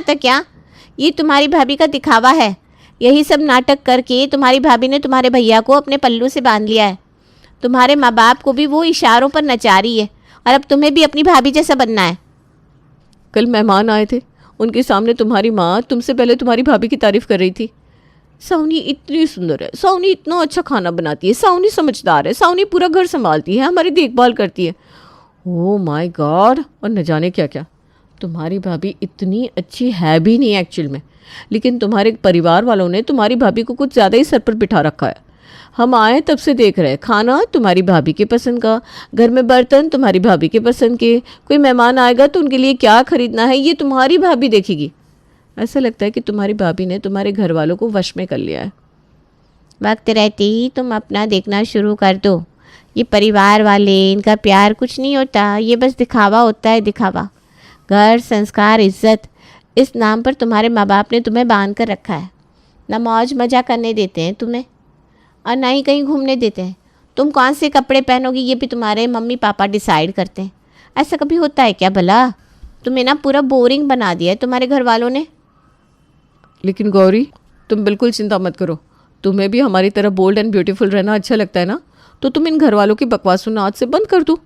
आता क्या? ये तुम्हारी भाभी का दिखावा है। यही सब नाटक करके तुम्हारी भाभी ने तुम्हारे भैया को अपने पल्लू से बांध लिया है। तुम्हारे माँ बाप को भी वो इशारों पर नचा रही है और अब तुम्हें भी अपनी भाभी जैसा बनना है। कल मेहमान आए थे, उनके सामने तुम्हारी माँ तुमसे पहले तुम्हारी भाभी की तारीफ कर रही थी। सावनी इतनी सुंदर है, सावनी इतना अच्छा खाना बनाती है, सावनी समझदार है, सावनी पूरा घर संभालती है, हमारी देखभाल करती है। ओह माय गॉड, और न जाने क्या क्या। तुम्हारी भाभी इतनी अच्छी है भी नहीं एक्चुअल में, लेकिन तुम्हारे परिवार वालों ने तुम्हारी भाभी को कुछ ज़्यादा ही सर पर बिठा रखा है। हम आए तब से देख रहे हैं, खाना तुम्हारी भाभी के पसंद का, घर में बर्तन तुम्हारी भाभी के पसंद के, कोई मेहमान आएगा तो उनके लिए क्या खरीदना है ये तुम्हारी भाभी देखेगी। ऐसा लगता है कि तुम्हारी भाभी ने तुम्हारे घर वालों को वश में कर लिया है। वक्त रहते ही तुम अपना देखना शुरू कर दो। ये परिवार वाले, इनका प्यार कुछ नहीं होता, ये बस दिखावा होता है, दिखावा। घर, संस्कार, इज्जत, इस नाम पर तुम्हारे माँ बाप ने तुम्हें बांध कर रखा है। ना मौज मजा करने देते हैं तुम्हें और ना ही कहीं घूमने देते हैं। तुम कौन से कपड़े पहनोगी ये भी तुम्हारे मम्मी पापा डिसाइड करते हैं। ऐसा कभी होता है क्या भला? तुम्हें ना पूरा बोरिंग बना दिया है तुम्हारे घर वालों ने। लेकिन गौरी, तुम बिल्कुल चिंता मत करो, तुम्हें भी हमारी तरह बोल्ड एंड ब्यूटीफुल रहना अच्छा लगता है ना, तो तुम इन घर वालों की बकवास सुनना आज से बंद कर दो।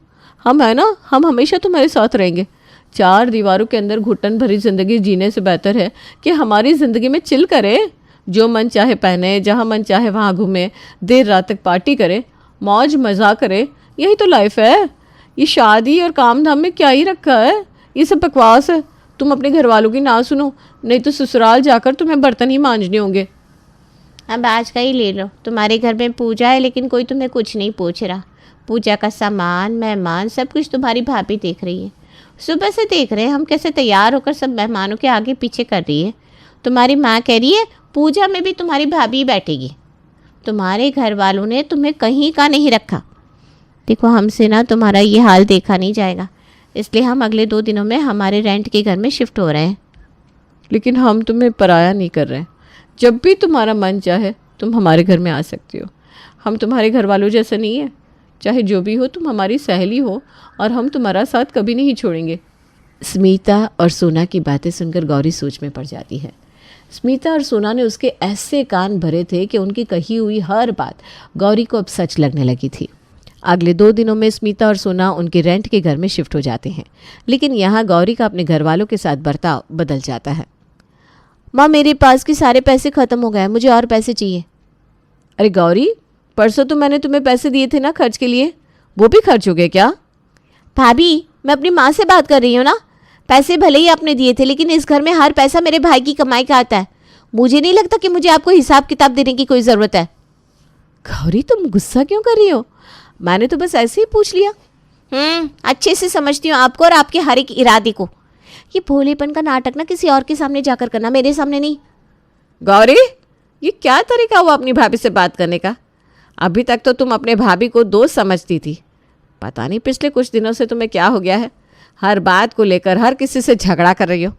हम है ना, हम हमेशा तुम्हारे साथ रहेंगे। 4 दीवारों के अंदर घुटन भरी ज़िंदगी जीने से बेहतर है कि हमारी ज़िंदगी में चिल करें, जो मन चाहे पहने, जहाँ मन चाहे वहाँ घूमे, देर रात तक पार्टी करे, मौज मज़ा करे। यही तो लाइफ है। ये शादी और काम धाम में क्या ही रखा है, ये सब बकवास है। तुम अपने घर वालों की ना सुनो, नहीं तो ससुराल जाकर तुम्हें बर्तन ही मांजने होंगे। अब आज का ही ले लो, तुम्हारे घर में पूजा है लेकिन कोई तुम्हें कुछ नहीं पूछ रहा। पूजा का सामान, मेहमान, सब कुछ तुम्हारी भाभी देख रही है। सुबह से देख रहे हैं हम कैसे तैयार होकर सब मेहमानों के आगे पीछे कर रही है। तुम्हारी माँ कह रही है पूजा में भी तुम्हारी भाभी बैठेगी। तुम्हारे घर वालों ने तुम्हें कहीं का नहीं रखा। देखो, हमसे ना तुम्हारा ये हाल देखा नहीं जाएगा, इसलिए हम अगले 2 दिनों में हमारे रेंट के घर में शिफ्ट हो रहे हैं। लेकिन हम तुम्हें पराया नहीं कर रहे हैं। जब भी तुम्हारा मन चाहे तुम हमारे घर में आ सकती हो। हम तुम्हारे घर वालों जैसे नहीं है। चाहे जो भी हो, तुम हमारी सहेली हो और हम तुम्हारा साथ कभी नहीं छोड़ेंगे। स्मिता और सोना की बातें सुनकर गौरी सोच में पड़ जाती है। स्मिता और सोना ने उसके ऐसे कान भरे थे कि उनकी कही हुई हर बात गौरी को अब सच लगने लगी थी। अगले 2 दिनों में स्मिता और सोना उनके रेंट के घर में शिफ्ट हो जाते हैं, लेकिन यहाँ गौरी का अपने घर वालों के साथ बर्ताव बदल जाता है। माँ, मेरे पास के सारे पैसे ख़त्म हो गए, मुझे और पैसे चाहिए। अरे गौरी, परसों तो मैंने तुम्हें पैसे दिए थे ना खर्च के लिए, वो भी खर्च हो गए क्या? भाभी, मैं अपनी माँ से बात कर रही हूँ ना। पैसे भले ही आपने दिए थे, लेकिन इस घर में हर पैसा मेरे भाई की कमाई का आता है। मुझे नहीं लगता कि मुझे आपको हिसाब किताब देने की कोई ज़रूरत है। गौरी, तुम गुस्सा क्यों कर रही हो? मैंने तो बस ऐसे ही पूछ लिया। अच्छे से समझती हूँ आपको और आपके हर एक इरादे को। ये भोलेपन का नाटक ना किसी और के सामने जाकर करना, मेरे सामने नहीं। गौरी, ये क्या तरीका हुआ अपनी भाभी से बात करने का? अभी तक तो तुम अपने भाभी को दोस्त समझती थी, पता नहीं पिछले कुछ दिनों से तुम्हें क्या हो गया है। हर बात को लेकर हर किसी से झगड़ा कर रही हो,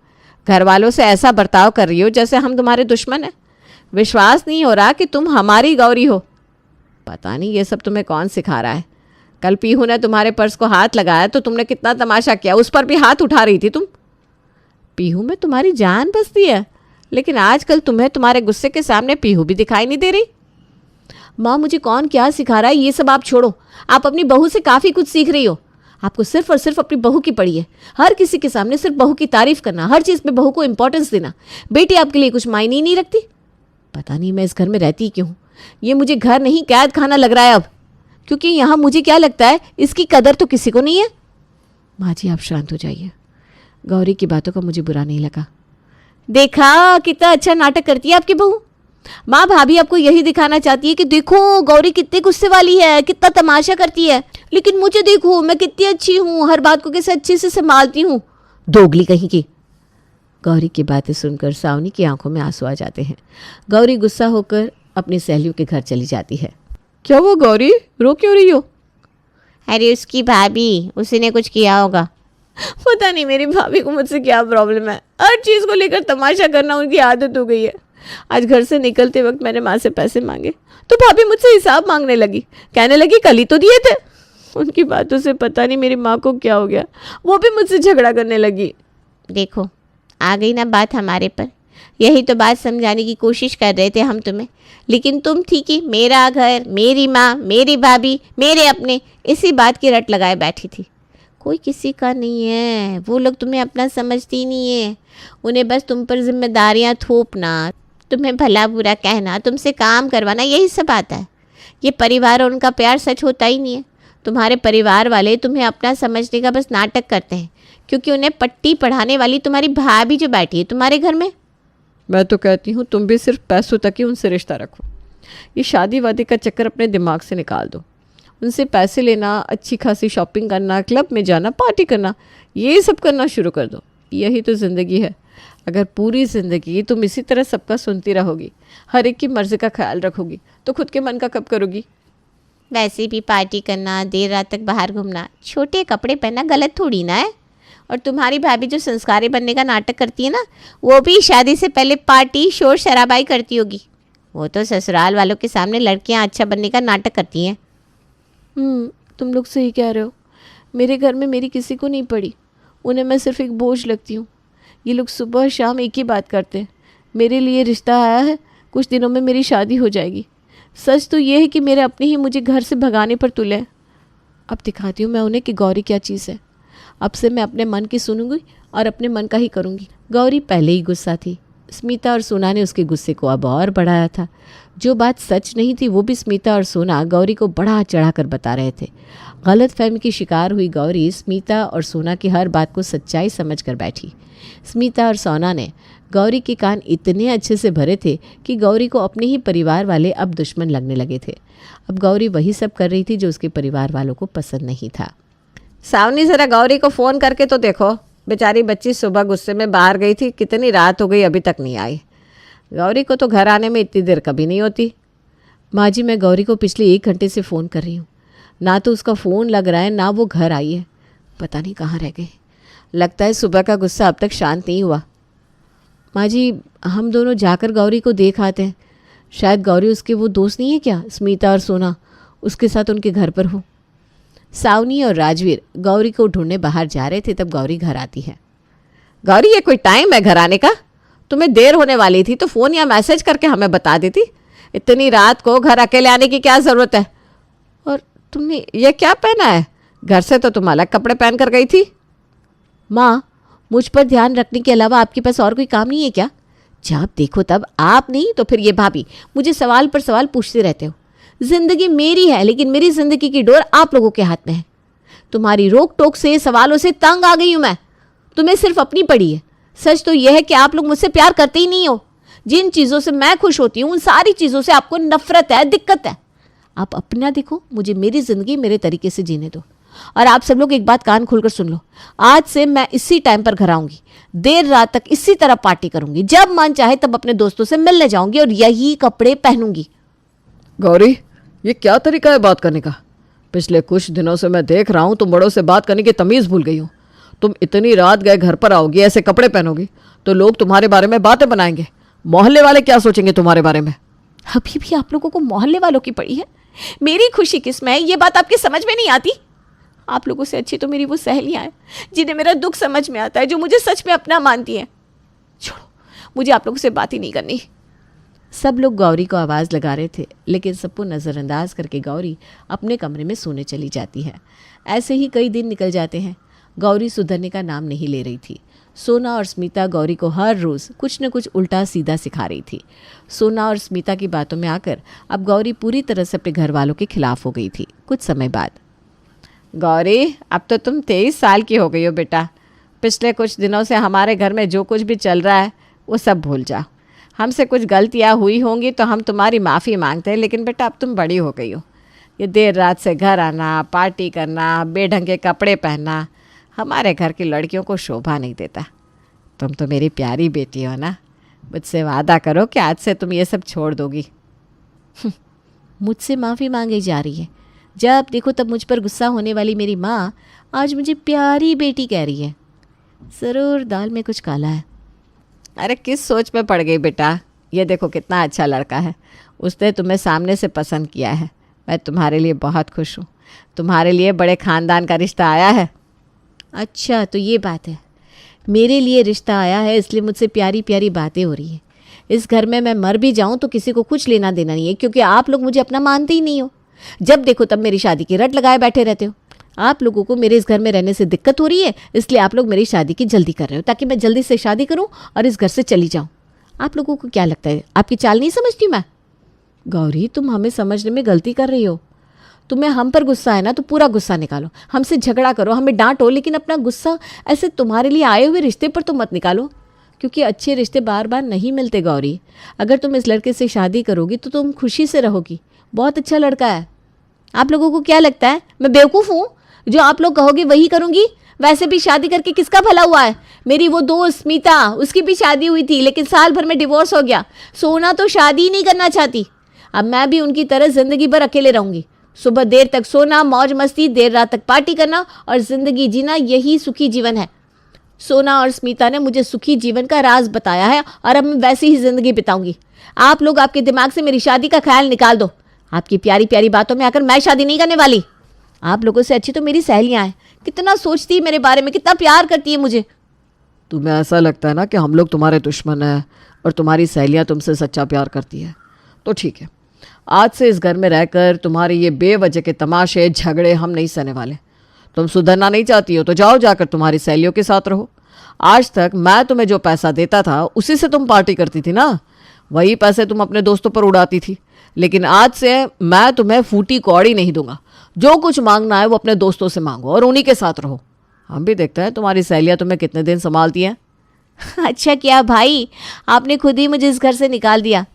घर वालों से ऐसा बर्ताव कर रही हो जैसे हम तुम्हारे दुश्मन हैं। विश्वास नहीं हो रहा कि तुम हमारी गौरी हो। पता नहीं ये सब तुम्हें कौन सिखा रहा है। कल पीहू ने तुम्हारे पर्स को हाथ लगाया तो तुमने कितना तमाशा किया, उस पर भी हाथ उठा रही थी तुम। पीहू में तुम्हारी जान बसती है, लेकिन आजकल तुम्हें तुम्हारे गुस्से के सामने पीहू भी दिखाई नहीं दे रही। माँ, मुझे कौन क्या सिखा रहा है ये सब आप छोड़ो। आप अपनी बहू से काफ़ी कुछ सीख रही हो। आपको सिर्फ और सिर्फ अपनी बहू की पड़ी है। हर किसी के सामने सिर्फ बहू की तारीफ करना, हर चीज़ पे बहू को इंपॉर्टेंस देना। बेटी आपके लिए कुछ मायने ही नहीं रखती। पता नहीं मैं इस घर में रहती क्यों। ये मुझे घर नहीं कैद खाना लग रहा है अब, क्योंकि यहाँ मुझे क्या लगता है इसकी कदर तो किसी को नहीं है। माँ जी, आप शांत हो जाइए। गौरी की बातों का मुझे बुरा नहीं लगा। देखा कितना अच्छा नाटक करती है आपकी बहू। माँ, भाभी आपको यही दिखाना चाहती है कि देखो गौरी कितनी गुस्से वाली है, कितना तमाशा करती है, लेकिन मुझे देखो मैं कितनी अच्छी हूँ, हर बात को कैसे अच्छे से संभालती हूँ। दोगली कहीं की। गौरी की बातें सुनकर सावनी की आंखों में आंसू आ जाते हैं। गौरी गुस्सा होकर अपनी सहेलियों के घर चली जाती है। क्या वो गौरी, रो क्यों रही हो? अरे उसकी भाभी, उसी ने कुछ किया होगा। पता नहीं मेरी भाभी को मुझसे क्या प्रॉब्लम है, हर चीज़ को लेकर तमाशा करना उनकी आदत हो गई है। आज घर से निकलते वक्त मैंने माँ से पैसे मांगे तो भाभी मुझसे हिसाब मांगने लगी, कहने लगी कल ही तो दिए थे। उनकी बातों से पता नहीं मेरी माँ को क्या हो गया, वो भी मुझसे झगड़ा करने लगी। देखो, आ गई ना बात हमारे पर। यही तो बात समझाने की कोशिश कर रहे थे हम तुम्हें, लेकिन तुम थी कि मेरा घर, मेरी माँ, मेरी भाभी, मेरे अपने, इसी बात की रट लगाए बैठी थी। कोई किसी का नहीं है, वो लोग तुम्हें अपना समझती ही नहीं है। उन्हें बस तुम पर जिम्मेदारियाँ थोपना, तुम्हें भला बुरा कहना, तुमसे काम करवाना, यही सब आता है। ये परिवार और उनका प्यार सच होता ही नहीं है। तुम्हारे परिवार वाले तुम्हें अपना समझने का बस नाटक करते हैं, क्योंकि उन्हें पट्टी पढ़ाने वाली तुम्हारी भाभी जो बैठी है तुम्हारे घर में। मैं तो कहती हूँ तुम भी सिर्फ पैसों तक ही उनसे रिश्ता रखो। ये शादी वादी का चक्कर अपने दिमाग से निकाल दो। उनसे पैसे लेना, अच्छी खासी शॉपिंग करना, क्लब में जाना, पार्टी करना, ये सब करना शुरू कर दो। यही तो ज़िंदगी है। अगर पूरी ज़िंदगी तुम इसी तरह सबका सुनती रहोगी, हर एक की मर्ज़ी का ख्याल रखोगी, तो खुद के मन का कब करोगी? वैसे भी पार्टी करना, देर रात तक बाहर घूमना, छोटे कपड़े पहनना गलत थोड़ी ना है। और तुम्हारी भाभी जो संस्कारी बनने का नाटक करती है ना, वो भी शादी से पहले पार्टी शोर शराबाई करती होगी। वो तो ससुराल वालों के सामने लड़कियां अच्छा बनने का नाटक करती हैं। तुम लोग सही कह रहे हो। मेरे घर में मेरी किसी को नहीं पड़ी, उन्हें मैं सिर्फ एक बोझ लगती हूँ। ये लोग सुबह शाम एक ही बात करते हैं, मेरे लिए रिश्ता आया है, कुछ दिनों में मेरी शादी हो जाएगी। सच तो ये है कि मेरे अपने ही मुझे घर से भगाने पर तुले हैं। अब दिखाती हूँ मैं उन्हें कि गौरी क्या चीज़ है। अब से मैं अपने मन की सुनूंगी और अपने मन का ही करूँगी। गौरी पहले ही गुस्सा थी। स्मिता और सोना ने उसके गुस्से को अब और बढ़ाया था। जो बात सच नहीं थी वो भी स्मिता और सोना गौरी को बढ़ा चढ़ा कर बता रहे थे। गलत फहमी की शिकार हुई गौरी स्मिता और सोना की हर बात को सच्चाई समझ कर बैठी। स्मिता और सोना ने गौरी के कान इतने अच्छे से भरे थे कि गौरी को अपने ही परिवार वाले अब दुश्मन लगने लगे थे। अब गौरी वही सब कर रही थी जो उसके परिवार वालों को पसंद नहीं था। सावनी ज़रा गौरी को फ़ोन करके तो देखो, बेचारी बच्ची सुबह गुस्से में बाहर गई थी, कितनी रात हो गई अभी तक नहीं आई। गौरी को तो घर आने में इतनी देर कभी नहीं होती। माँ जी, मैं गौरी को पिछले 1 घंटे से फ़ोन कर रही हूँ, ना तो उसका फ़ोन लग रहा है ना वो घर आई है। पता नहीं कहाँ रह गए। लगता है सुबह का गुस्सा अब तक शांत नहीं हुआ। माँ जी, हम दोनों जाकर गौरी को देख आते हैं। शायद गौरी उसके वो दोस्त नहीं है क्या, स्मिता और सोना, उसके साथ उनके घर पर हो। सावनी और राजवीर गौरी को ढूंढने बाहर जा रहे थे, तब गौरी घर आती है। गौरी, ये कोई टाइम है घर आने का? तुम्हें देर होने वाली थी तो फ़ोन या मैसेज करके हमें बता देती। इतनी रात को घर अकेले आने की क्या ज़रूरत है? और तुमने ये क्या पहना है? घर से तो तुम अलग कपड़े पहन कर गई थी। माँ, मुझ पर ध्यान रखने के अलावा आपके पास और कोई काम नहीं है क्या? जब देखो तब आप नहीं तो फिर ये भाभी मुझे सवाल पर सवाल पूछते रहते हो। ज़िंदगी मेरी है, लेकिन मेरी ज़िंदगी की डोर आप लोगों के हाथ में है। तुम्हारी रोक टोक से, सवालों से तंग आ गई हूँ मैं। तुम्हें सिर्फ अपनी पड़ी है। सच तो यह है कि आप लोग मुझसे प्यार करते ही नहीं हो। जिन चीज़ों से मैं खुश होती हूँ उन सारी चीज़ों से आपको नफरत है, दिक्कत है। आप अपना देखो, मुझे मेरी ज़िंदगी मेरे तरीके से जीने दो। और आप सब लोग एक बात कान खोलकर सुन लो, आज से मैं इसी टाइम पर घर आऊँगी, देर रात तक इसी तरह पार्टी करूँगी, जब मन चाहे तब अपने दोस्तों से मिलने जाऊँगी और यही कपड़े पहनूंगी। गौरी, ये क्या तरीका है बात करने का? पिछले कुछ दिनों से मैं देख रहा हूँ तुम बड़ों से बात करने की तमीज़ भूल गई हो। तुम इतनी रात गए घर पर आओगी, ऐसे कपड़े पहनोगी तो लोग तुम्हारे बारे में बातें बनाएंगे। मोहल्ले वाले क्या सोचेंगे तुम्हारे बारे में? अभी भी आप लोगों को मोहल्ले वालों की पड़ी है। मेरी खुशी किसमें है, ये बात आपकी समझ में नहीं आती। आप लोगों से अच्छी तो मेरी वो सहेलियाँ हैं जिन्हें मेरा दुख समझ में आता है, जो मुझे सच में अपना मानती हैं। छोड़ो, मुझे आप लोगों से बात ही नहीं करनी। सब लोग गौरी को आवाज़ लगा रहे थे, लेकिन सबको नज़रअंदाज करके गौरी अपने कमरे में सोने चली जाती है। ऐसे ही कई दिन निकल जाते हैं। गौरी सुधरने का नाम नहीं ले रही थी। सोना और स्मिता गौरी को हर रोज़ कुछ न कुछ उल्टा सीधा सिखा रही थी। सोना और स्मिता की बातों में आकर अब गौरी पूरी तरह से अपने घर वालों के खिलाफ हो गई थी। कुछ समय बाद, गौरी, अब तो तुम 23 साल की हो गई हो बेटा। पिछले कुछ दिनों से हमारे घर में जो कुछ भी चल रहा है वो सब भूल जाओ। हमसे कुछ गलतियाँ हुई होंगी तो हम तुम्हारी माफ़ी मांगते हैं, लेकिन बेटा अब तुम बड़ी हो गई हो। ये देर रात से घर आना, पार्टी करना, बेढंग के कपड़े पहनना हमारे घर की लड़कियों को शोभा नहीं देता। तुम तो मेरी प्यारी बेटी हो ना। मुझसे वादा करो कि आज से तुम ये सब छोड़ दोगी। मुझसे माफ़ी मांगी जा रही है। जब देखो तब मुझ पर गुस्सा होने वाली मेरी माँ आज मुझे प्यारी बेटी कह रही है। ज़रूर दाल में कुछ काला है। अरे किस सोच में पड़ गई बेटा? ये देखो कितना अच्छा लड़का है, उसने तुम्हें सामने से पसंद किया है। मैं तुम्हारे लिए बहुत खुश हूँ। तुम्हारे लिए बड़े ख़ानदान का रिश्ता आया है। अच्छा, तो ये बात है। मेरे लिए रिश्ता आया है, इसलिए मुझसे प्यारी प्यारी बातें हो रही है। इस घर में मैं मर भी जाऊं तो किसी को कुछ लेना देना नहीं है, क्योंकि आप लोग मुझे अपना मानते ही नहीं हो। जब देखो तब मेरी शादी की रट लगाए बैठे रहते हो। आप लोगों को मेरे इस घर में रहने से दिक्कत हो रही है, इसलिए आप लोग मेरी शादी की जल्दी कर रहे हो, ताकि मैं जल्दी से शादी करूं और इस घर से चली जाऊं। आप लोगों को क्या लगता है, आपकी चाल नहीं समझती मैं? गौरी, तुम हमें समझने में गलती कर रही हो। तुम्हें हम पर गुस्सा है ना, तो पूरा गुस्सा निकालो, हमसे झगड़ा करो, हमें डांटो, लेकिन अपना गुस्सा ऐसे तुम्हारे लिए आए हुए रिश्ते पर तो मत निकालो, क्योंकि अच्छे रिश्ते बार बार नहीं मिलते गौरी। अगर तुम इस लड़के से शादी करोगी तो तुम खुशी से रहोगी। बहुत अच्छा लड़का है। आप लोगों को क्या लगता है मैं बेवकूफ़ हूँ? जो आप लोग कहोगे वही करूँगी। वैसे भी शादी करके किसका भला हुआ है? मेरी वो दोस्त स्मिता, उसकी भी शादी हुई थी, लेकिन साल भर में डिवोर्स हो गया। सोना तो शादी ही नहीं करना चाहती। अब मैं भी उनकी तरह ज़िंदगी भर अकेले रहूँगी। सुबह देर तक सोना, मौज मस्ती, देर रात तक पार्टी करना और ज़िंदगी जीना, यही सुखी जीवन है। सोना और स्मिता ने मुझे सुखी जीवन का राज बताया है और अब मैं वैसी ही ज़िंदगी बिताऊंगी। आप लोग आपके दिमाग से मेरी शादी का ख्याल निकाल दो। आपकी प्यारी प्यारी बातों में आकर मैं शादी नहीं करने वाली। आप लोगों से अच्छी तो मेरी सहेलियां हैं। कितना सोचती है मेरे बारे में, कितना प्यार करती है मुझे। तुम्हें ऐसा लगता है ना कि हम लोग तुम्हारे दुश्मन हैं और तुम्हारी सहेलियां तुमसे सच्चा प्यार करती है, तो ठीक है, आज से इस घर में रहकर तुम्हारे ये बेवजह के तमाशे झगड़े हम नहीं सहने वाले। तुम सुधरना नहीं चाहती हो तो जाओ, जाकर तुम्हारी सहेलियों के साथ रहो। आज तक मैं तुम्हें जो पैसा देता था उसी से तुम पार्टी करती थी ना, वही पैसे तुम अपने दोस्तों पर उड़ाती थी। लेकिन आज से मैं तुम्हें फूटी कौड़ी नहीं दूंगा। जो कुछ मांगना है वो अपने दोस्तों से मांगो और उन्हीं के साथ रहो। हम भी देखते हैं तुम्हारी सहेलियां तुम्हें कितने दिन संभालती हैं। अच्छा किया भाई, आपने खुद ही मुझे इस घर से निकाल दिया।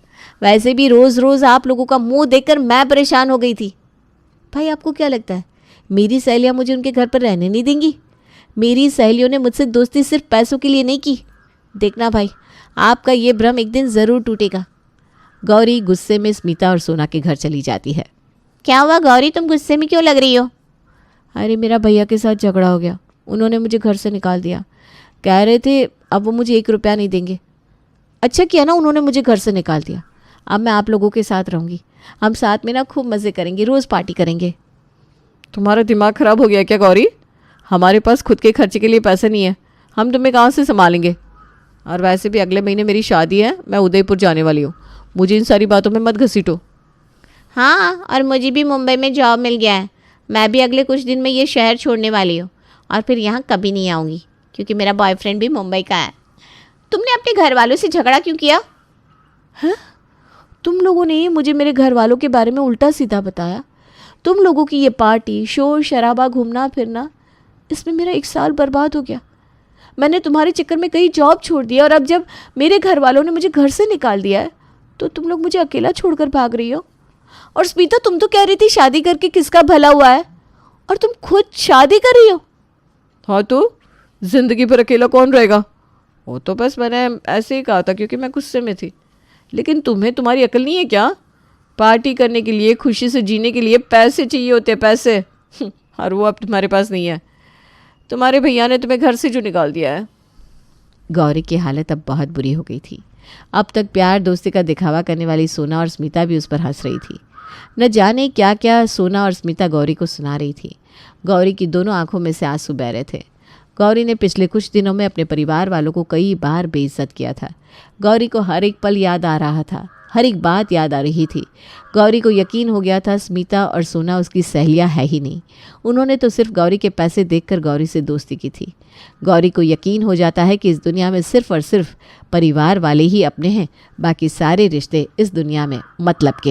वैसे भी रोज़ रोज़ आप लोगों का मुंह देखकर मैं परेशान हो गई थी। भाई, आपको क्या लगता है मेरी सहेलियां मुझे उनके घर पर रहने नहीं देंगी? मेरी सहेलियों ने मुझसे दोस्ती सिर्फ पैसों के लिए नहीं की। देखना भाई, आपका ये भ्रम एक दिन ज़रूर टूटेगा। गौरी गुस्से में स्मिता और सोना के घर चली जाती है। क्या हुआ गौरी, तुम गुस्से में क्यों लग रही हो? अरे मेरा भैया के साथ झगड़ा हो गया, उन्होंने मुझे घर से निकाल दिया। कह रहे थे अब वो मुझे 1 रुपया नहीं देंगे। अच्छा किया ना उन्होंने मुझे घर से निकाल दिया। अब मैं आप लोगों के साथ रहूँगी, हम साथ में ना खूब मज़े करेंगे, रोज़ पार्टी करेंगे। तुम्हारा दिमाग ख़राब हो गया क्या गौरी? हमारे पास खुद के खर्चे के लिए पैसे नहीं है, हम तुम्हें कहाँ से संभालेंगे? और वैसे भी अगले महीने मेरी शादी है, मैं उदयपुर जाने वाली हूँ। मुझे इन सारी बातों में मत घसीटो। हाँ, और मुझे भी मुंबई में जॉब मिल गया है। मैं भी अगले कुछ दिन में ये शहर छोड़ने वाली हूँ और फिर यहाँ कभी नहीं आऊँगी, क्योंकि मेरा बॉयफ्रेंड भी मुंबई का है। तुमने अपने घर वालों से झगड़ा क्यों किया? हैं? तुम लोगों ने मुझे मेरे घर वालों के बारे में उल्टा सीधा बताया। तुम लोगों की ये पार्टी, शोर शराबा, घूमना फिरना, इसमें मेरा 1 साल बर्बाद हो गया। मैंने तुम्हारे चक्कर में कई जॉब छोड़ दिया और अब जब मेरे घर वालों ने मुझे घर से निकाल दिया है तो तुम लोग मुझे अकेला छोड़कर भाग रही हो। और स्मिता, तुम तो कह रही थी शादी करके किसका भला हुआ है, और तुम खुद शादी कर रही हो। हाँ तो ज़िंदगी भर अकेला कौन रहेगा? वो तो बस मैंने ऐसे ही कहा था क्योंकि मैं गुस्से में थी। लेकिन तुम्हें तुम्हारी अकल नहीं है क्या? पार्टी करने के लिए, खुशी से जीने के लिए पैसे चाहिए होते, पैसे। और वो अब तुम्हारे पास नहीं है। तुम्हारे भैया ने तुम्हें घर से जो निकाल दिया है। गौरी की हालत अब बहुत बुरी हो गई थी। अब तक प्यार दोस्ती का दिखावा करने वाली सोना और स्मिता भी उस पर हंस रही थी। न जाने क्या क्या सोना और स्मिता गौरी को सुना रही थी। गौरी की दोनों आंखों में से आंसू बह रहे थे। गौरी ने पिछले कुछ दिनों में अपने परिवार वालों को कई बार बेइज्जत किया था। गौरी को हर एक पल याद आ रहा था, हर एक बात याद आ रही थी। गौरी को यकीन हो गया था स्मिता और सोना उसकी सहेलियां है ही नहीं। उन्होंने तो सिर्फ गौरी के पैसे देखकर गौरी से दोस्ती की थी। गौरी को यकीन हो जाता है कि इस दुनिया में सिर्फ और सिर्फ परिवार वाले ही अपने हैं, बाकी सारे रिश्ते इस दुनिया में मतलब के हैं।